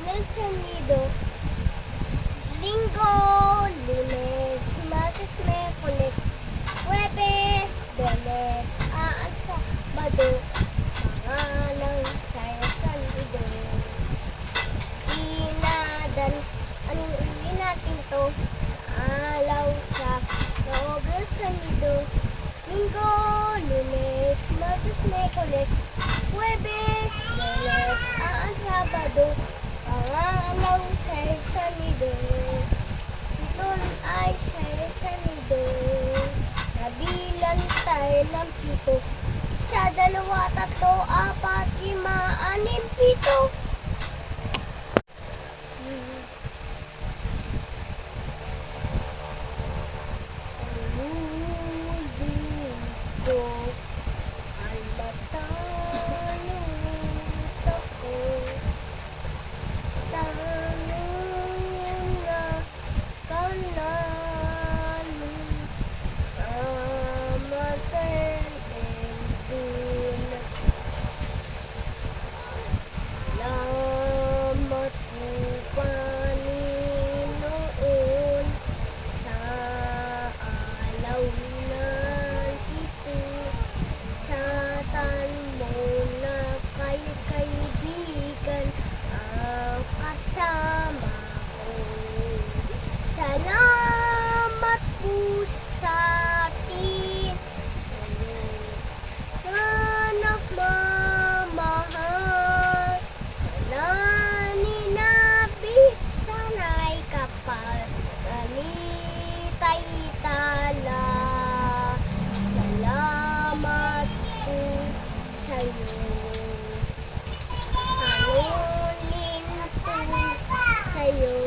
del sonido. Linggo, Lunes, Martes, Miyerkules, Huwebes, Biyernes, Sabado, Pangalang, Sayang, Sandido. Inadan, anong uli natin to? Alaw sa loob ng sanido. Linggo, Lunes, Martes, Miyerkules, Huwebes, Biyernes, Sabado, Pangalaw sa sanido. Ito ay sa sanido. Nabilan tayo ng 7. 1, 2, 3, 4, 5, 6, 7. Salamat po, Panginoon, sa alaw ng ito, sa tanmo na kayo kaibigan ang kasama ko. Salamat po sa atin, anak mamahal, na ninabisanay kapal, ganitay tala. Salamat po sa'yo. Hanunin po sa'yo.